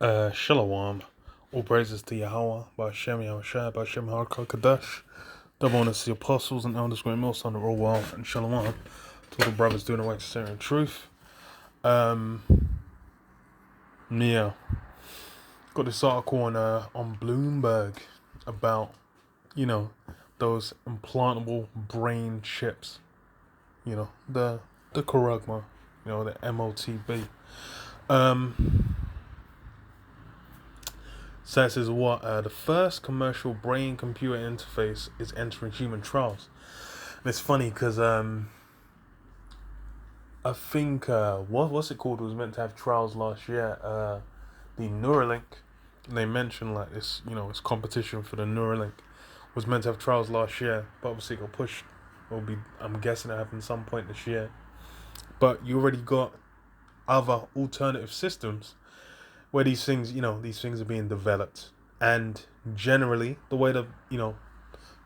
Shalom. All praises to Yahweh, Ba'Shem Yahushua, Ba'Shem HaKadosh. Double honors to the apostles and elders, great mills on the roll well, and Shalom to all the brothers doing the way to sin and truth. Yeah, got this article on Bloomberg about, those implantable brain chips. The Karagma, the MOTB. So it says what? The first commercial brain-computer interface is entering human trials. And it's funny because I think what's it called was meant to have trials last year. The Neuralink. And they mentioned like this, this competition for the Neuralink was meant to have trials last year, but obviously it got pushed. I'm guessing it happened some point this year. But you already got other alternative systems where these things are being developed, and generally the way that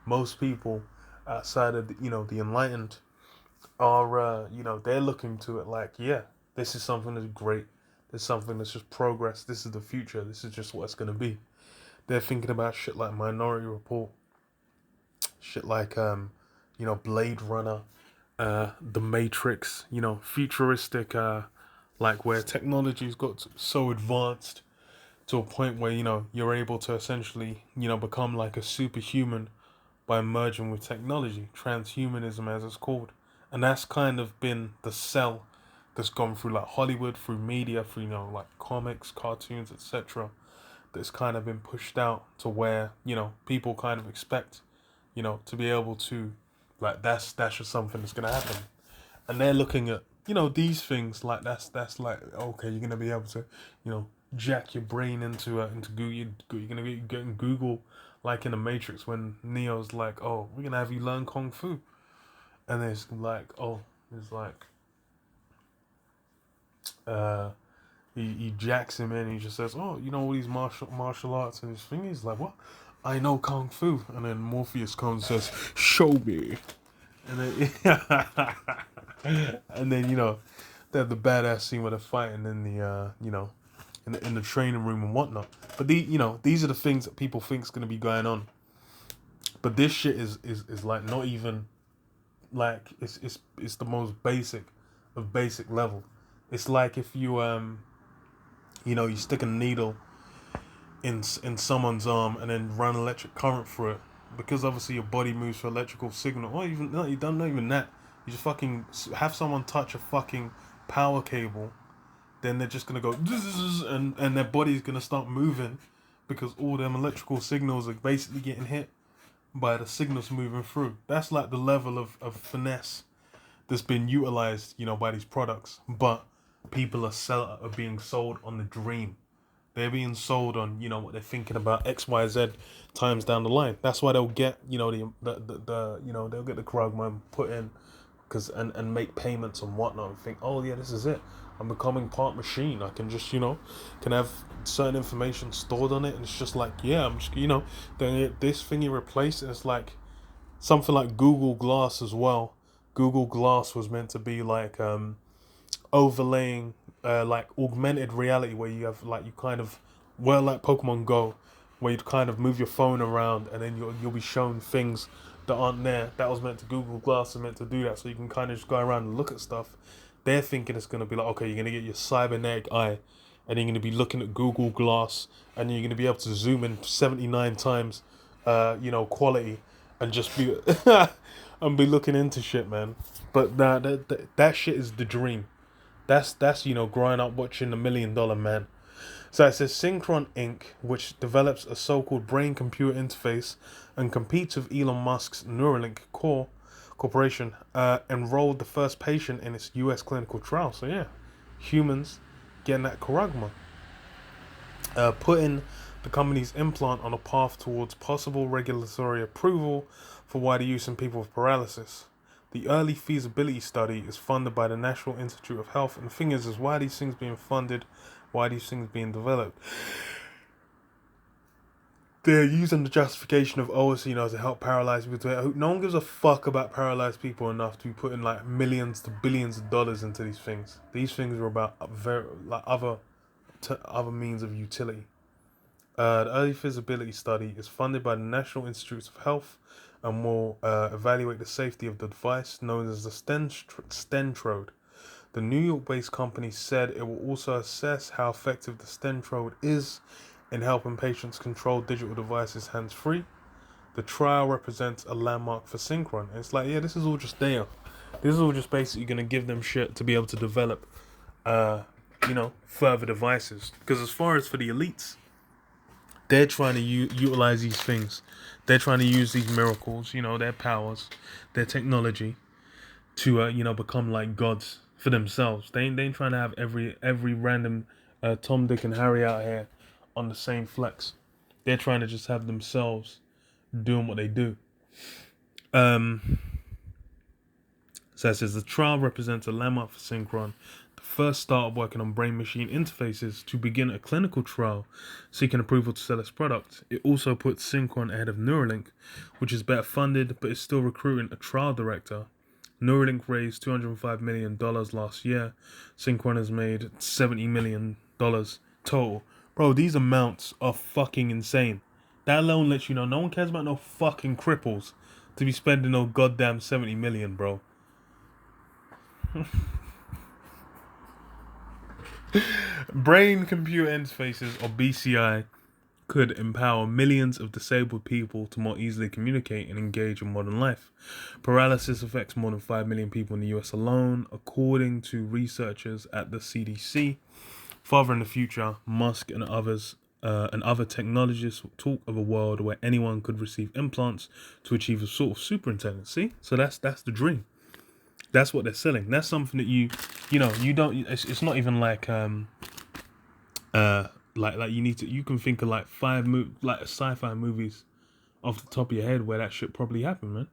most people outside of the enlightened are they're looking to it like, yeah, this is something that's great, this is something that's just progress, this is the future, this is just what it's going to be. They're thinking about shit like Minority Report, shit like Blade Runner, The Matrix, futuristic, like where technology's got so advanced to a point where you're able to essentially become like a superhuman by merging with technology, transhumanism as it's called. And that's kind of been the sell that's gone through like Hollywood, through media, through like comics, cartoons, etc. That's kind of been pushed out to where people kind of expect to be able to, like, that's just something that's gonna happen. And they're looking at these things like that's like, okay, you're gonna be able to jack your brain into Google. You're gonna be getting Google, like in the Matrix when Neo's like, oh, we're gonna have you learn kung fu, and it's like, oh, it's like he jacks him in. He just says, oh, all these martial arts, and his thing. He's like, what? I know kung fu. And then Morpheus comes and says, show me. And then and then they have the badass scene where they're fighting in the in the training room and whatnot. But these are the things that people think is going to be going on. But this shit is like not even like it's the most basic of basic level. It's like if you you stick a needle in someone's arm and then run electric current through it, because obviously your body moves for electrical signal. Or even no, you don't know even that. You just fucking have someone touch a fucking power cable, then they're just gonna go and their body's gonna start moving because all them electrical signals are basically getting hit by the signals moving through. That's like the level of finesse that's been utilized, by these products. But people are being sold on the dream. They're being sold on, what they're thinking about XYZ times down the line. That's why they'll get, they'll get the Krugman put in, and make payments and whatnot, and think, oh yeah, this is it. I'm becoming part machine. I can just, can have certain information stored on it, and it's just like, yeah, I'm just, then this thing you replace, and it's like something like Google Glass as well. Google Glass was meant to be like overlaying like augmented reality, where you have like, you kind of, well, like Pokemon Go, where you'd kind of move your phone around and then you'll be shown things that aren't there. That was meant to, Google Glass is meant to do that, so you can kind of just go around and look at stuff. They're thinking it's going to be like, okay, you're going to get your cybernetic eye, and you're going to be looking at Google Glass, and you're going to be able to zoom in 79 times quality, and just be and be looking into shit, man. But that shit is the dream. That's growing up watching The $1 Million Man. So it says Synchron Inc., which develops a so-called brain-computer interface and competes with Elon Musk's Neuralink Corporation, enrolled the first patient in its U.S. clinical trial. So yeah, humans getting that charagma, putting the company's implant on a path towards possible regulatory approval for wider use in people with paralysis. The early feasibility study is funded by the National Institute of Health, and the thing is why are these things being funded, why are these things being developed? They're using the justification of, to help paralyzed people. No one gives a fuck about paralyzed people enough to be putting like millions to billions of dollars into these things. These things are about very like other to other means of utility. The early feasibility study is funded by the National Institutes of Health and will evaluate the safety of the device known as the Stentrode. The New York-based company said it will also assess how effective the Stentrode is in helping patients control digital devices hands-free. The trial represents a landmark for Synchron. It's like, yeah, this is all just there. This is all just basically going to give them shit to be able to develop, further devices. Because as far as for the elites, they're trying to utilize these things. They're trying to use these miracles, their powers, their technology, to become like gods for themselves. They ain't trying to have every random Tom, Dick, and Harry out here on the same flex. They're trying to just have themselves doing what they do. So it says the trial represents a landmark for Synchron, the first startup working on brain-machine interfaces to begin a clinical trial seeking approval to sell its product. It also puts Synchron ahead of Neuralink, which is better funded but is still recruiting a trial director. Neuralink raised $205 million last year. Synchron has made $70 million total. Bro, these amounts are fucking insane. That alone lets you know no one cares about no fucking cripples to be spending no goddamn 70 million, bro. Brain-computer interfaces, or BCI, could empower millions of disabled people to more easily communicate and engage in modern life. Paralysis affects more than 5 million people in the US alone, according to researchers at the CDC. Farther in the future, Musk and other technologists talk of a world where anyone could receive implants to achieve a sort of superintelligence. See? So that's the dream. That's what they're selling. That's something that you don't. It's not even like like you need to. You can think of like like sci-fi movies off the top of your head where that shit probably happened, man.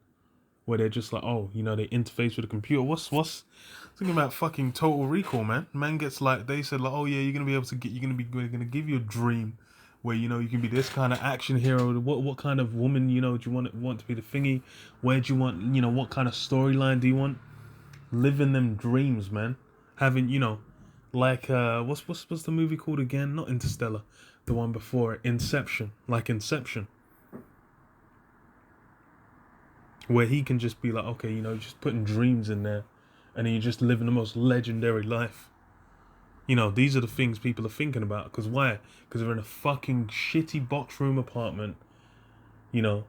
Where they're just like, oh, they interface with a computer. What's thinking about fucking Total Recall, man? Man gets like, they said like, oh yeah, we're gonna give you a dream where you can be this kind of action hero. What kind of woman do you want to be the thingy? Where do you want what kind of storyline do you want? Living them dreams, man. Having like what's the movie called again? Not Interstellar, the one before it, Inception. Like Inception. Where he can just be like, okay, just putting dreams in there, and then you're just living the most legendary life. These are the things people are thinking about. Because why? Because they're in a fucking shitty box room apartment, or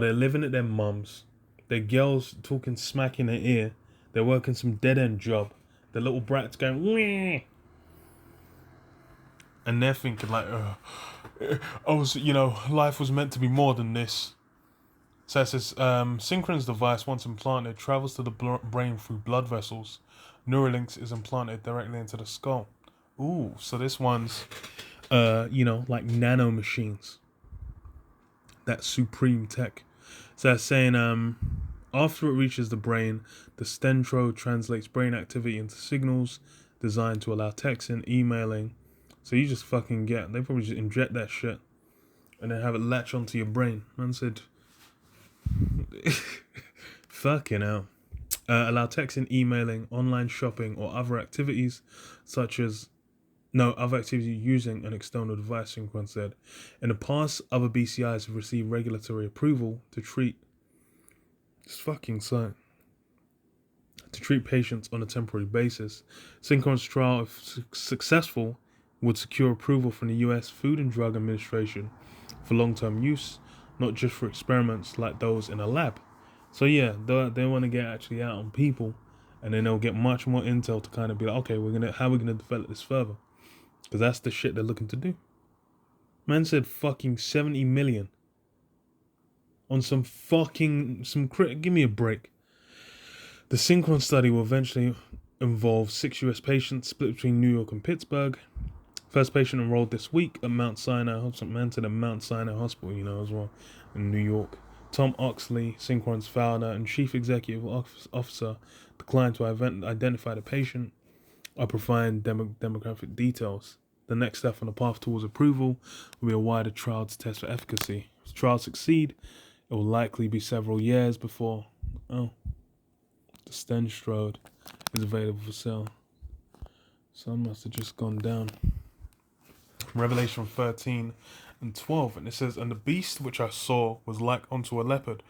they're living at their mum's. Their girls talking smack in their ear. They're working some dead-end job. The little brat's going, wah! And they're thinking like, life was meant to be more than this. So it says, Synchron's device, once implanted, travels to the brain through blood vessels. Neuralinks is implanted directly into the skull. Ooh, so this one's, like nano machines. That supreme tech. So it's saying, after it reaches the brain, the Stentrode translates brain activity into signals designed to allow texting, emailing. So you just fucking they probably just inject that shit and then have it latch onto your brain. Man said, fucking hell. Allow texting, emailing, online shopping, or other activities using an external device, Synchron said. In the past, other BCIs have received regulatory approval to treat patients on a temporary basis. Synchron's trial, if successful, would secure approval from the US Food and Drug Administration for long-term use, not just for experiments like those in a lab. So yeah, they want to get actually out on people, and then they'll get much more intel to kind of be like, okay, how we're gonna develop this further, because that's the shit they're looking to do. Man said fucking 70 million on give me a break. The Synchron study will eventually involve 6 US patients split between New York and Pittsburgh. First patient enrolled this week at Mount Sinai Hospital, as well, in New York. Tom Oxley, Synchron's founder and chief executive officer, declined to identify the patient or provide demographic details. The next step on the path towards approval will be a wider trial to test for efficacy. If the trials succeed, it will likely be several years before the Stentrode is available for sale. Sun must have just gone down. Revelation 13 and 12. And it says, and the beast which I saw was like unto a leopard.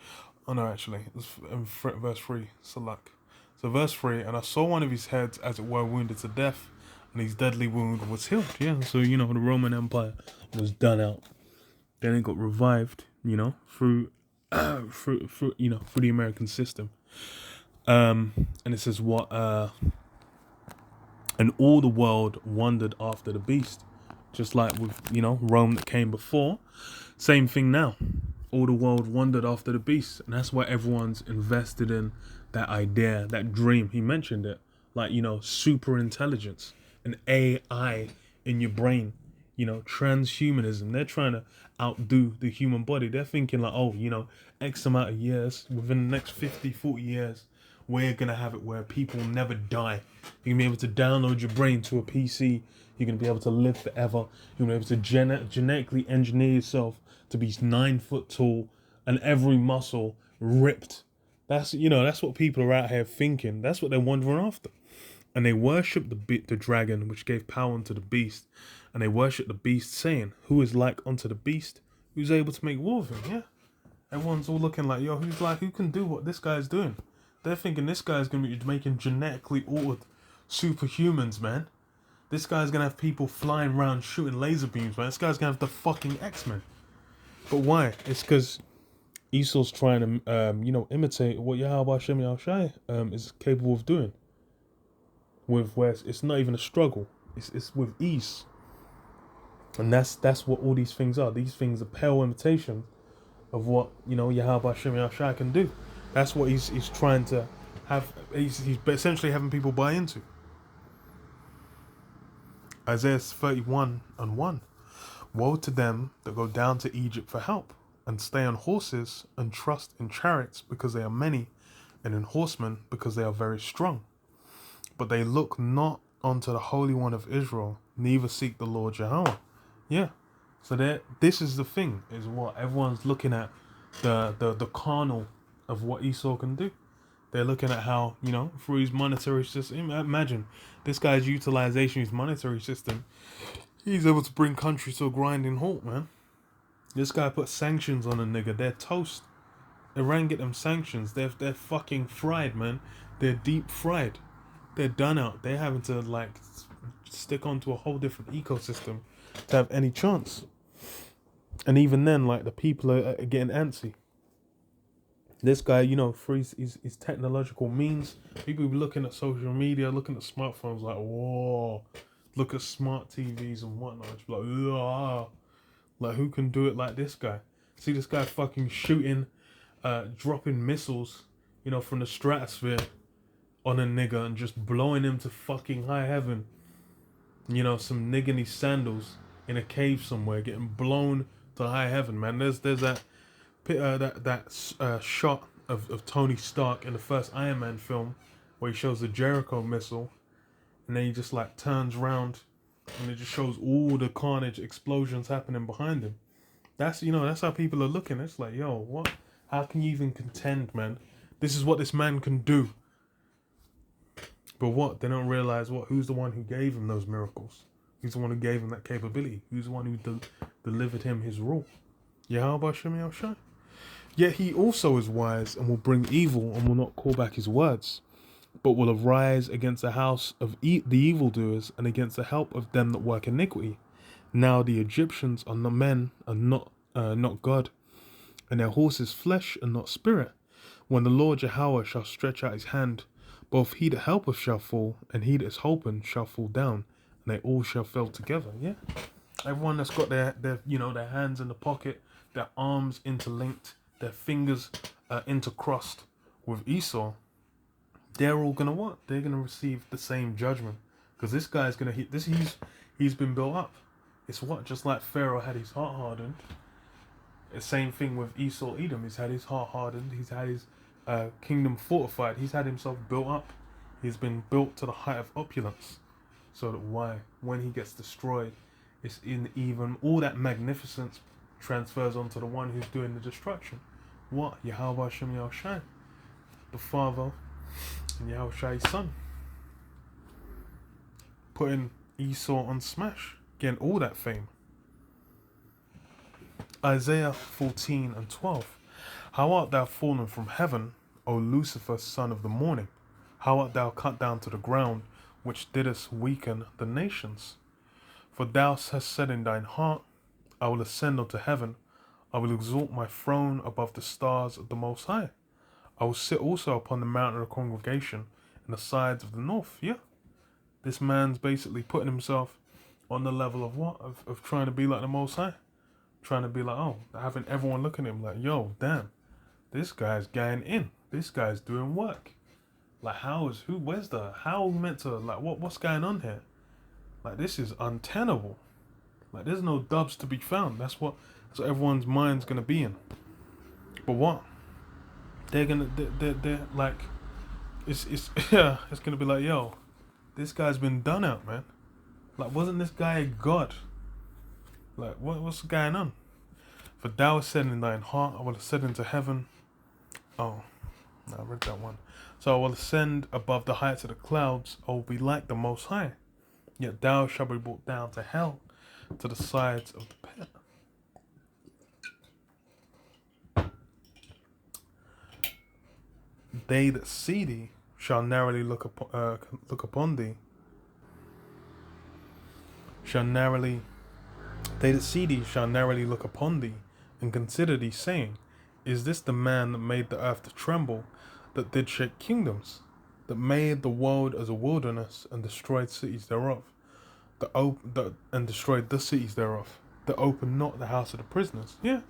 Oh no, actually, it's in verse 3. Salak. So verse 3, and I saw one of his heads as it were wounded to death, and his deadly wound was healed. Yeah, so the Roman Empire was done out. Then it got revived, through through the American system. And it says what and all the world wondered after the beast. Just like with, Rome that came before. Same thing now. All the world wondered after the beast. And that's why everyone's invested in that idea, that dream. He mentioned it. Like, super intelligence. An AI in your brain. Transhumanism. They're trying to outdo the human body. They're thinking like, X amount of years, within the next 50, 40 years, we're going to have it where people never die. You're going to be able to download your brain to a PC. You're going to be able to live forever. You're going to be able to genetically engineer yourself to be 9 foot tall and every muscle ripped. That's what people are out here thinking. That's what they're wondering after. And they worship the dragon, which gave power unto the beast. And they worship the beast, saying, who is like unto the beast? Who's able to make war with him? Yeah. Everyone's all looking like, who can do what this guy's doing? They're thinking this guy's going to be making genetically altered superhumans, man. This guy's going to have people flying around shooting laser beams, man. This guy's going to have the fucking X-Men. But why? It's because Esau's trying to, imitate what Yahweh Hashem Yahushai is capable of doing. With where it's not even a struggle. It's with ease. And that's what all these things are. These things are pale imitation of what, Yahweh Hashem Yahushai can do. That's what he's trying to have. He's essentially having people buy into. Isaiah 31 and 1. Woe to them that go down to Egypt for help, and stay on horses, and trust in chariots because they are many, and in horsemen because they are very strong. But they look not unto the Holy One of Israel, neither seek the Lord Jehovah. Yeah. So this is the thing, is what everyone's looking at, the carnal of what Esau can do. They're looking at how, through his monetary system. Imagine this guy's utilization, his monetary system. He's able to bring countries to a grinding halt, man. This guy put sanctions on a nigga. They're toast. Iran get them sanctions. They're fucking fried, man. They're deep fried. They're done out. They're having to stick onto a whole different ecosystem to have any chance. And even then, the people are getting antsy. This guy, through his technological means, people be looking at social media, looking at smartphones like, whoa, look at smart TVs and whatnot. Just be like, who can do it like this guy? See this guy fucking shooting, dropping missiles, from the stratosphere on a nigga and just blowing him to fucking high heaven. Some nigga in his sandals in a cave somewhere getting blown to high heaven, man. There's that shot of Tony Stark in the first Iron Man film where he shows the Jericho missile and then he just turns around and it just shows all the carnage explosions happening behind him. That's how people are looking. It's like, yo, what? How can you even contend, man? This is what this man can do. But what? They don't realize who's the one who gave him those miracles? Who's the one who gave him that capability? Who's the one who delivered him his rule? Yahweh Hashem Yahushai. Yet he also is wise and will bring evil and will not call back his words, but will arise against the house of the evildoers and against the help of them that work iniquity. Now the Egyptians are not men and not God, and their horse is flesh and not spirit. When the Lord Jehovah shall stretch out his hand, both he that helpeth shall fall, and he that is holpen shall fall down, and they all shall fall together. Yeah, everyone that's got their hands in the pocket, their arms interlinked, their fingers intercrossed with Esau, they're all gonna what? They're gonna receive the same judgment, because this guy's gonna hit this. He's been built up. It's what, just like Pharaoh had his heart hardened. The same thing with Esau Edom. He's had his heart hardened. He's had his kingdom fortified. He's had himself built up. He's been built to the height of opulence, so that when he gets destroyed, it's in even all that magnificence transfers onto the one who's doing the destruction. What? Yahweh Hashem Yahushai, the Father, and Yahushai's Son. putting Esau on smash, getting all that fame. Isaiah 14:12. How art thou fallen from heaven, O Lucifer, son of the morning? How art thou cut down to the ground, which didst weaken the nations? For thou hast said in thine heart, I will ascend unto heaven, I will exalt my throne above the stars of the Most High. I will sit also upon the mountain of the congregation in the sides of the north. Yeah, this man's basically putting himself on the level of what? Of trying to be like the Most High. Trying to be like, oh, having everyone look at him like, yo, damn, this guy's going in. This guy's doing work. Like, how meant to, like, what's going on here? Like, this is untenable. Like, there's no dubs to be found. That's what everyone's mind's gonna be in. But what? They're like, it's yeah, it's gonna be like, yo, this guy's been done out, man. Like, wasn't this guy a god? Like, what's going on? For thou hast said in thine heart, I will ascend into heaven. Oh, no, I read that one. So I will ascend above the heights of the clouds. I will be like the Most High. Yet thou shalt be brought down to hell, to the sides of the pit. They that see thee shall narrowly look upon thee. They that see thee shall narrowly look upon thee, and consider thee, saying, is this the man that made the earth to tremble, that did shake kingdoms, that made the world as a wilderness, and destroyed cities thereof, and destroyed the cities thereof, that opened not the house of the prisoners? Yeah,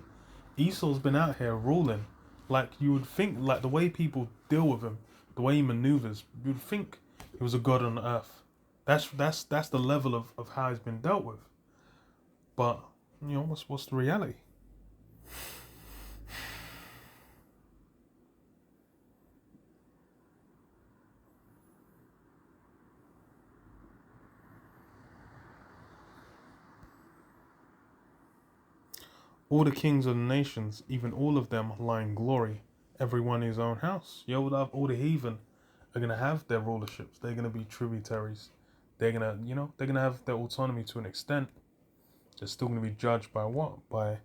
Esau's been out here ruling. Like, you would think, like, the way people deal with him, the way he maneuvers, you would think he was a god on earth. That's the level of how he's been dealt with. But, you know, what's the reality? All the kings of the nations, even all of them, lie in glory, everyone in his own house. All the heathen are gonna have their rulerships. They're gonna be tributaries. They're gonna have their autonomy to an extent. They're still gonna be judged by what? By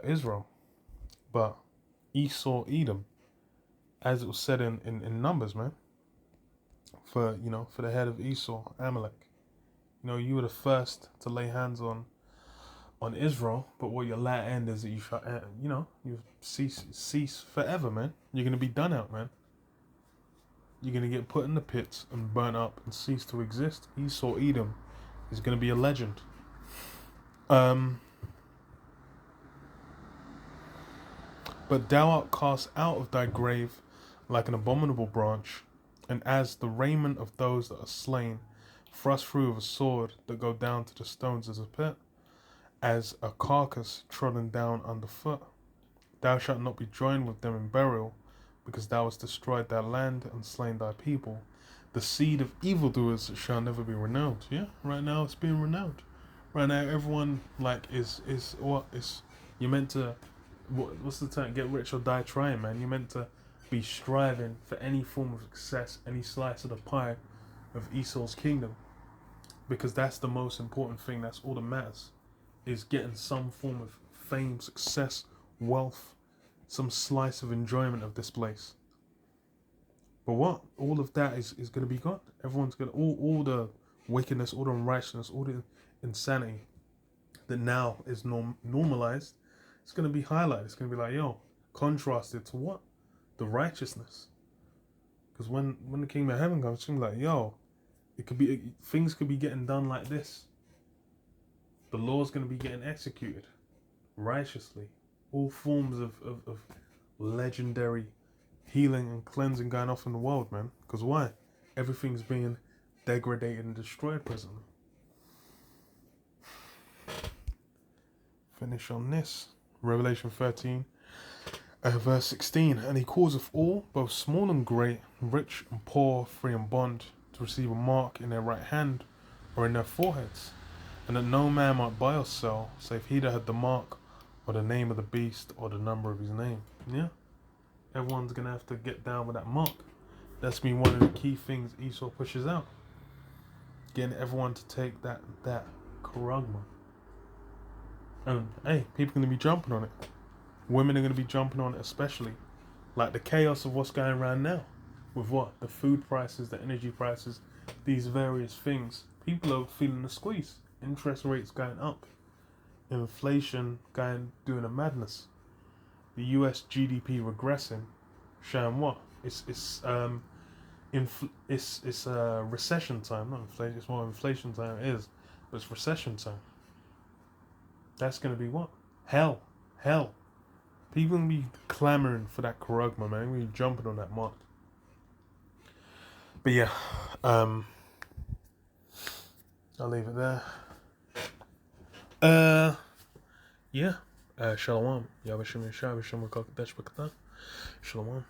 Israel. But Esau, Edom, as it was said in Numbers, man. For the head of Esau, Amalek. You were the first to lay hands on Israel, but what your latter end is that you cease forever, man. You're gonna be done out, man. You're gonna get put in the pits and burnt up and cease to exist. Esau, Edom is gonna be a legend. But thou art cast out of thy grave like an abominable branch, and as the raiment of those that are slain, thrust through with a sword that go down to the stones as a pit, as a carcass trodden down underfoot. Thou shalt not be joined with them in burial, because thou hast destroyed thy land and slain thy people. The seed of evildoers shall never be renowned. Yeah, right now it's being renowned. Right now everyone you're meant to, what's the term? Get rich or die trying, man. You're meant to be striving for any form of success, any slice of the pie of Esau's kingdom, because that's the most important thing. That's all that matters, is getting some form of fame, success, wealth, some slice of enjoyment of this place. But what? All of that is going to be gone. Everyone's going to, all the wickedness, all the unrighteousness, all the insanity that now is normalized, it's going to be highlighted. It's going to be like, yo, contrasted to what? The righteousness. Because when the kingdom of heaven comes, it's going to be like, yo, things could be getting done like this. The law's going to be getting executed righteously. All forms of legendary healing and cleansing going off in the world, man. Because why? Everything's being degraded and destroyed presently. Finish on this. Revelation 13, verse 16. And he causeth all, both small and great, rich and poor, free and bond, to receive a mark in their right hand or in their foreheads, and that no man might buy or sell, save he that had the mark, or the name of the beast, or the number of his name. Yeah, everyone's gonna have to get down with that mark. That's been one of the key things Esau pushes out. getting everyone to take that Kurugma. And hey, people are gonna be jumping on it. Women are gonna be jumping on it, especially like the chaos of what's going around now, with what the food prices, the energy prices, these various things. People are feeling the squeeze. Interest rates going up, inflation doing a madness. The U.S. GDP regressing, showing what it's recession time, not inflation. It's more inflation time. It is, but it's recession time. That's gonna be what? Hell. People gonna be clamoring for that Kurugma, man. We're jumping on that mark. But yeah, I'll leave it there. Yeah. Shalom. Yabashim Yashab Shalom.